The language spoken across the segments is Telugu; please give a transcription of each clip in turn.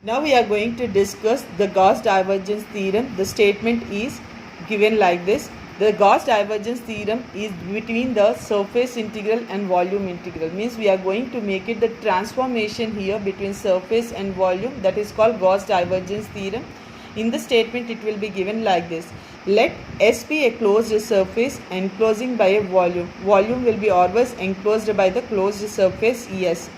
Now we are going to discuss the Gauss divergence theorem. The statement is given like this. The Gauss divergence theorem is between the surface integral and volume integral. Means we are going to make it the transformation here between surface and volume, that is called Gauss divergence theorem. In the statement it will be given like this. Let S be a closed surface enclosing by a volume. Volume will be always enclosed by the closed surface S.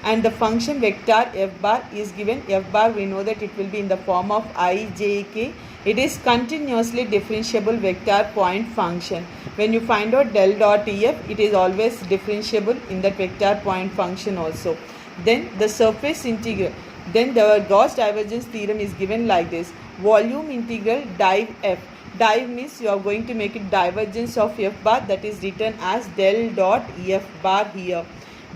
And the function vector f bar is given. F bar, we know that it will be in the form of I, j, k. It is continuously differentiable vector point function. When you find out del dot ef, it is always differentiable in that vector point function also. Then the surface integral. Then the Gauss divergence theorem is given like this. Volume integral div f. Div means you are going to make it divergence of f bar, that is written as del dot f bar here.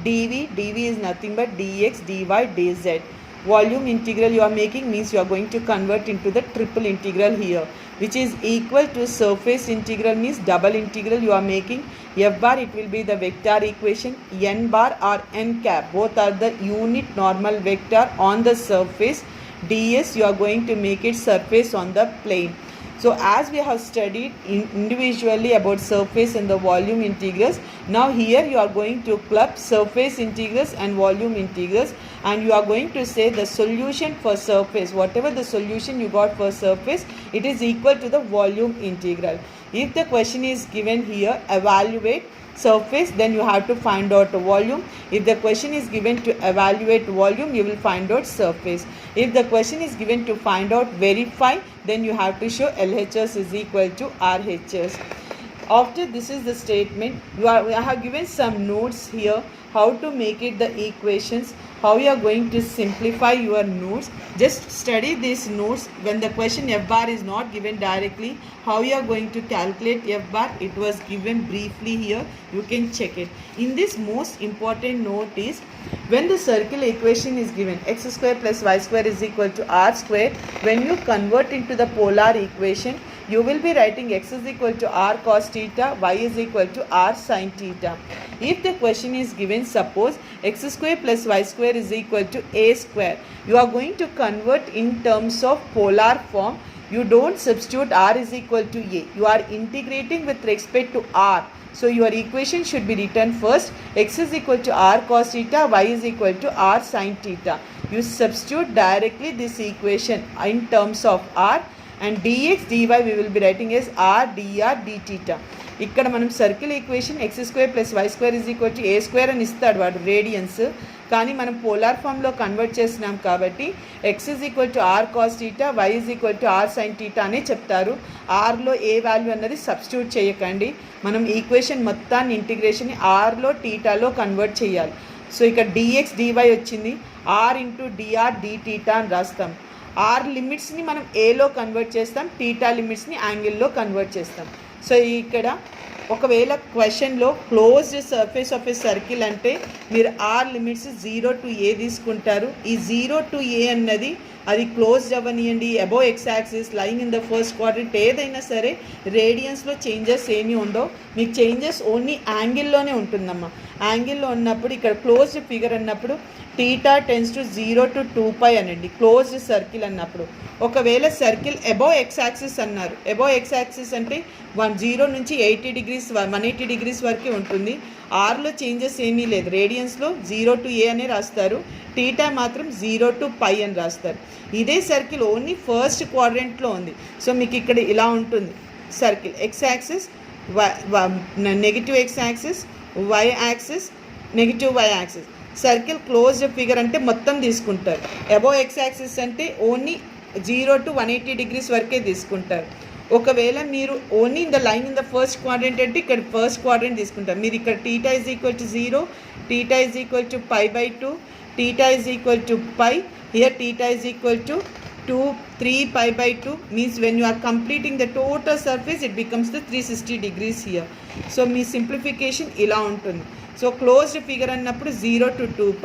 dv is nothing but dx, dy, dz. Volume integral you are making means you are going to convert into the triple integral here, which is equal to surface integral means double integral you are making. F bar, it will be the vector equation. N bar or n cap, both are the unit normal vector on the surface. ds, you are going to make it surface on the plane. So as we have studied individually about surface and the volume integrals, now here you are going to club surface integrals and volume integrals, and you are going to say the solution for surface, whatever the solution you got for surface, it is equal to the volume integral. If the question is given here, evaluate surface, then you have to find out volume. If the question is given to evaluate volume, you will find out surface. If the question is given to find out verify, then you have to show LHS is equal to RHS. After this is the statement, I have given some notes here, how to make it the equations, how you are going to simplify your notes. Just study these notes. When the question f bar is not given directly, how you are going to calculate f bar, it was given briefly here, you can check it. In this most important note is, when the circle equation is given x square plus y square is equal to r square, when you convert into the polar equation, you will be writing x is equal to r cos theta, y is equal to r sin theta. If the question is given, suppose x square plus y square is equal to a square, you are going to convert in terms of polar form. You don't substitute r is equal to a, you are integrating with respect to r. So your equation should be written first, x is equal to r cos theta, y is equal to r sin theta. You substitute directly this equation in terms of r, and dx dy we will be writing as r dr d theta. ఇక్కడ మనం circle equation x square plus y square is equal to a square అని ఇస్తాడు వాడు రేడియన్స్, కానీ మనం పోలార్ ఫామ్లో కన్వర్ట్ చేసినాం కాబట్టి x is equal to r cos theta, y is equal to r sine theta అనే చెప్తారు. ఆర్లో ఏ వాల్యూ అన్నది సబ్స్టిట్యూట్ చేయకండి, మనం ఈక్వేషన్ మొత్తాన్ని ఇంటిగ్రేషన్ ఆర్లో టీటాలో కన్వర్ట్ చేయాలి. సో ఇక్కడ డిఎక్స్ డివై వచ్చింది, r into dr d theta అని రాస్తాం. ఆర్ లిమిట్స్ని మనం ఏలో కన్వర్ట్ చేస్తాం, టీటా లిమిట్స్ని యాంగిల్లో కన్వర్ట్ చేస్తాం. సో ఇక్కడ ఒకవేళ క్వశ్చన్లో closed surface of a circle అంటే మీరు ఆర్ లిమిట్స్ 0 to a తీసుకుంటారు. ఈ 0 to a అన్నది అది క్లోజ్డ్ అవ్వనియండి, above x axis, line in the first quadrant, ఏదైనా సరే రేడియన్స్లో చేంజెస్ ఏమీ ఉండవు, మీకు చేంజెస్ ఓన్లీ యాంగిల్లోనే ఉంటుందమ్మా. యాంగిల్లో ఉన్నప్పుడు ఇక్కడ క్లోజ్డ్ ఫిగర్ అన్నప్పుడు టీటా టెన్స్ టు 0 to 2π అనండి క్లోజ్డ్ సర్కిల్ అన్నప్పుడు. ఒకవేళ సర్కిల్ అబోవ్ ఎక్స్ యాక్సిస్ అన్నారు, అబోవ్ ఎక్స్ యాక్సిస్ అంటే 0 నుంచి 80 degrees 180 degrees వరకే ఉంటుంది. ఆర్లో చేంజెస్ ఏమీ లేదు, రేడియన్స్లో 0 to a అనే రాస్తారు, టీటా మాత్రం 0 to π అని రాస్తారు. ఇదే సర్కిల్ ఓన్లీ ఫస్ట్ క్వాడ్రంట్లో ఉంది. సో మీకు ఇక్కడ ఇలా ఉంటుంది circle, x axis negative x axis, y axis negative y axis. Circle closed figure అంటే మొత్తం తీసుకుంటారు, అబోవ్ ఎక్స్ యాక్సిస్ అంటే ఓన్లీ 0 to 180 degrees వరకే తీసుకుంటారు. ఒకవేళ మీరు only in the line in the first quadrant అంటే ఇక్కడ ఫస్ట్ క్వాడ్రంట్ తీసుకుంటారు. మీరు ఇక్కడ theta is equal to 0, theta is equal to π/2, theta is equal to π, here theta is equal to 3π/2 means when you are completing the total surface it becomes the 360 degrees here. So me simplification ఇలా ఉంటుంది. సో క్లోజ్డ్ ఫిగర్ అన్నప్పుడు 0 to 2π,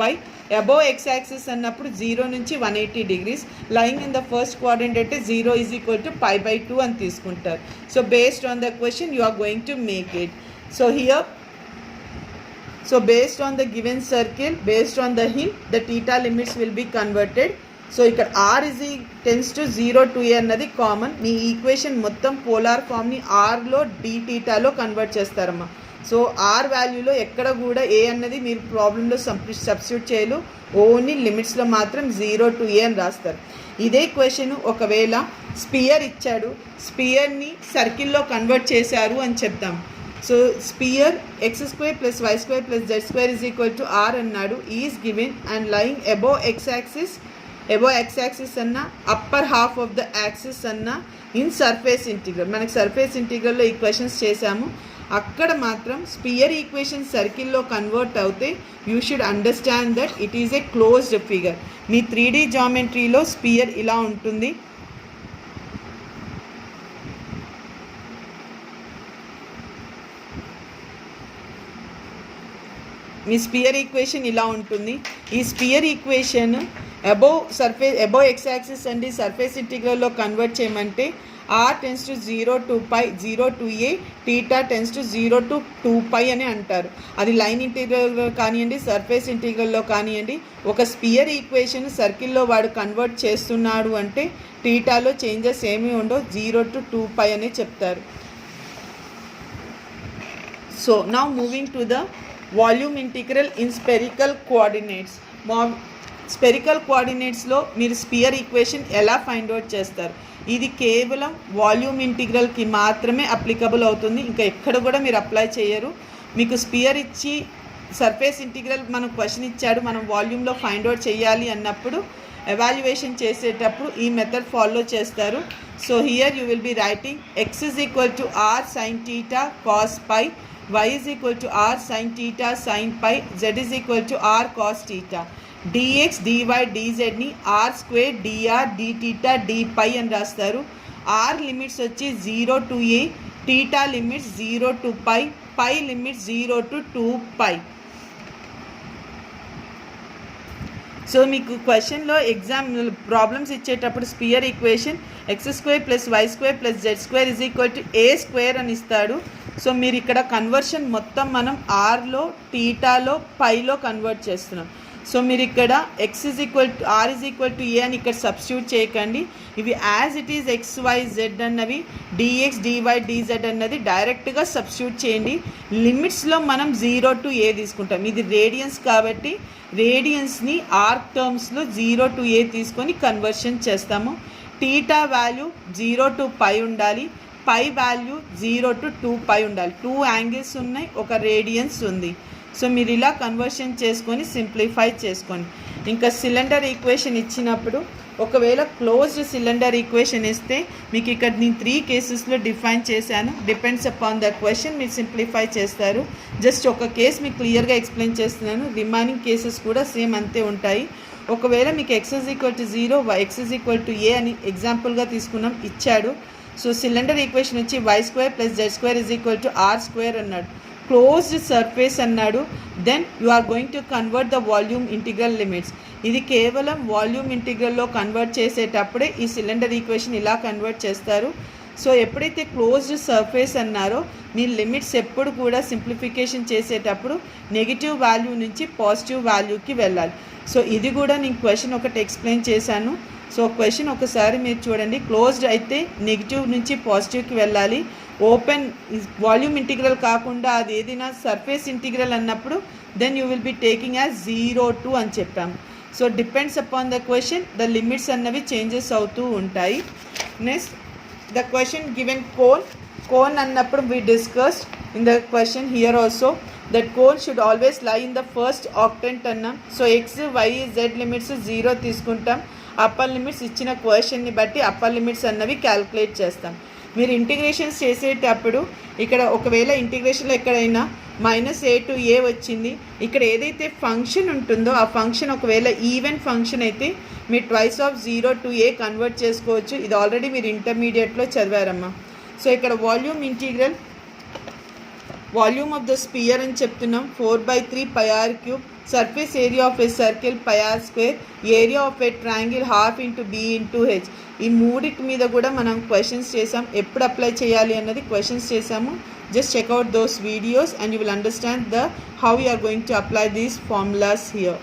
అబోవ్ ఎక్స్ యాక్సిస్ అన్నప్పుడు 0 నుంచి 180 degrees, line in the first quadrant అంటే 0 ఈజ్ ఈక్వల్ టు π/2 అని తీసుకుంటారు. So based on the question you are going to make it. So here So based on the given circle, based on the hint, the theta limits will be converted. So ఇక్కడ r tends to 0 to a అన్నది కామన్. మీ ఈక్వేషన్ మొత్తం పోలార్ ఫామ్ని rలో dθలో కన్వర్ట్ చేస్తారమ్మా. సో ఆర్ వాల్యూలో ఎక్కడ కూడా ఏ అన్నది మీరు ప్రాబ్లంలో సబ్స్టిట్యూట్ చేయలు, ఓన్లీ లిమిట్స్లో మాత్రం 0 to a అని రాస్తారు. ఇదే క్వశ్చన్ ఒకవేళ స్పియర్ ఇచ్చాడు, స్పియర్ని సర్కిల్లో కన్వర్ట్ చేశారు అని చెప్తాం. So sphere x² + y² + z² = r అన్నాడు, is given and lying above x axis అన్న upper half of the axis అన్న ఇన్ సర్ఫేస్ ఇంటిగ్రల్. మనకి సర్ఫేస్ ఇంటిగ్రల్లో ఈ క్వశ్చన్స్ చేశాము. అక్కడ మాత్రం స్పియర్ ఈక్వేషన్ సర్కిల్లో కన్వర్ట్ అవుతే you should understand that it is a closed figure. మీ 3D జామెట్రీలో స్పియర్ ఇలా ఉంటుంది. మీ స్పియర్ ఈక్వేషన్ ఇలా ఉంటుంది. ఈ sphere equation above x axis అండి సర్ఫేస్ ఇంటిగ్రల్లో కన్వర్ట్ చేయమంటే r tends to 0 to π 0 to a, θ tends to 0 to 2π అని అంటారు. అది లైన్ ఇంటిగ్రల్లో కానివ్వండి, సర్ఫేస్ ఇంటిగ్రల్లో కానివ్వండి, ఒక స్పియర్ ఈక్వేషన్ సర్కిల్లో వాడు కన్వర్ట్ చేస్తున్నాడు అంటే థీటాలో చేంజెస్ ఏమీ ఉండవు, 0 to 2π అని చెప్తారు. So now moving to the volume integral in spherical coordinates. Spherical కోఆర్డినేట్స్లో మీరు స్పియర్ ఈక్వేషన్ ఎలా ఫైండ్ అవుట్ చేస్తారు? ఇది కేవలం వాల్యూమ్ ఇంటిగ్రల్కి మాత్రమే అప్లికబుల్ అవుతుంది, ఇంకా ఎక్కడ కూడా మీరు అప్లై చేయరు. మీకు స్పియర్ ఇచ్చి సర్ఫేస్ ఇంటిగ్రల్ మనం క్వశ్చన్ ఇచ్చాడు, మనం వాల్యూమ్లో ఫైండ్ అవుట్ చేయాలి అన్నప్పుడు ఎవాల్యుయేషన్ చేసేటప్పుడు ఈ మెథడ్ ఫాలో చేస్తారు. So here you will be writing x = r sin θ cos π, y = r sin θ sin π, z = r cos θ. dx dy dzని r² dr dθ dπ అని రాస్తారు. r లిమిట్స్ వచ్చి 0 to a, θ limits 0 to π, π limits 0 to 2π. So మీకు క్వశ్చన్లో ఎగ్జామ్ ప్రాబ్లమ్స్ ఇచ్చేటప్పుడు sphere equation x² + y² + z² = a² అని ఇస్తాడు. సో మీరు ఇక్కడ కన్వర్షన్ మొత్తం మనం ఆర్లో, టీటాలో, పైలో కన్వర్ట్ చేస్తున్నాం. సో మీరు ఇక్కడ r a అని ఇక్కడ సబ్స్టిట్యూట్ చేయకండి. ఇవి యాజ్ ఇట్ ఈజ్ xyz అన్నవి dx dy dz అన్నది డైరెక్ట్గా సబ్స్టిట్యూట్ చేయండి. లిమిట్స్లో మనం 0 to a తీసుకుంటాం. ఇది రేడియన్స్ కాబట్టి రేడియన్స్ని ఆర్క్ టర్మ్స్లో 0 to a తీసుకొని కన్వర్షన్ చేస్తాము. టీటా వాల్యూ 0 to π ఉండాలి, పై వాల్యూ 0 to 2π ఉండాలి. 2 యాంగిల్స్ ఉన్నాయి, ఒక రేడియన్స్ ఉంది. సో మీరు ఇలా కన్వర్షన్ చేసుకొని సింప్లిఫై చేసుకోండి. ఇంకా సిలిండర్ ఈక్వేషన్ ఇచ్చినప్పుడు ఒకవేళ క్లోజ్డ్ సిలిండర్ ఈక్వేషన్ ఇస్తే మీకు ఇక్కడ నేను 3 కేసెస్లో డిఫైన్ చేశాను. డిపెండ్స్ అపాన్ ద క్వశ్చన్ మీరు సింప్లిఫై చేస్తారు. జస్ట్ ఒక కేస్ మీకు క్లియర్గా ఎక్స్ప్లెయిన్ చేస్తున్నాను, రిమైనింగ్ కేసెస్ కూడా సేమ్ అంతే ఉంటాయి. ఒకవేళ మీకు x = 0, x = a అని ఎగ్జాంపుల్గా తీసుకున్నాం, ఇచ్చాడు. సో సిలిండర్ ఈక్వేషన్ వచ్చి y² + z² = r² అన్నాడు, క్లోజ్డ్ సర్ఫేస్ అన్నాడు. Then you are going to convert the volume integral limits. ఇది కేవలం వాల్యూమ్ ఇంటిగ్రల్లో కన్వర్ట్ చేసేటప్పుడే ఈ సిలిండర్ ఈక్వేషన్ ఇలా కన్వర్ట్ చేస్తారు. సో ఎప్పుడైతే క్లోజ్డ్ సర్ఫేస్ అన్నారో మీ లిమిట్స్ ఎప్పుడు కూడా సింప్లిఫికేషన్ చేసేటప్పుడు నెగిటివ్ వాల్యూ నుంచి పాజిటివ్ వాల్యూకి వెళ్ళాలి. సో ఇది కూడా నేను క్వశ్చన్ ఒకటి ఎక్స్ప్లెయిన్ చేశాను. సో క్వశ్చన్ ఒకసారి మీరు చూడండి. క్లోజ్డ్ అయితే నెగిటివ్ నుంచి పాజిటివ్కి వెళ్ళాలి. ఓపెన్ వాల్యూమ్ ఇంటిగ్రల్ కాకుండా అది ఏదైనా సర్ఫేస్ ఇంటిగ్రల్ అన్నప్పుడు then you will be taking as 0 to అని చెప్పాము. So depends upon the question the limits అన్నవి చేంజెస్ అవుతూ ఉంటాయి. Next the question given cone అన్నప్పుడు we discussed in the question here also that cone should always lie in the first octant అన్నాం. So x y z limits 0 తీసుకుంటాం. అప్పర్ లిమిట్స్ ఇచ్చిన క్వశ్చన్ని బట్టి అప్పర్ లిమిట్స్ అన్నవి క్యాల్కులేట్ చేస్తాం. మీరు ఇంటిగ్రేషన్స్ చేసేటప్పుడు ఇక్కడ ఒకవేళ ఇంటిగ్రేషన్లో ఎక్కడైనా -a to a వచ్చింది, ఇక్కడ ఏదైతే ఫంక్షన్ ఉంటుందో ఆ ఫంక్షన్ ఒకవేళ ఈవెన్ ఫంక్షన్ అయితే మీరు twice of 0 to a convert చేసుకోవచ్చు. ఇది ఆల్రెడీ మీరు ఇంటర్మీడియట్లో చదివారమ్మా. సో ఇక్కడ volume integral volume of the spear అని చెప్తున్నాం 4/3 πr3, surface area of a circle πr², area of a triangle ½ into b into h. ఈ మూడిటి మీద కూడా మనం క్వశ్చన్స్ చేసాం. ఎప్పుడు అప్లై చేయాలి అన్నది క్వశ్చన్స్ చేసాము. Just checkout those videos and you will understand how you are going to apply these formulas here.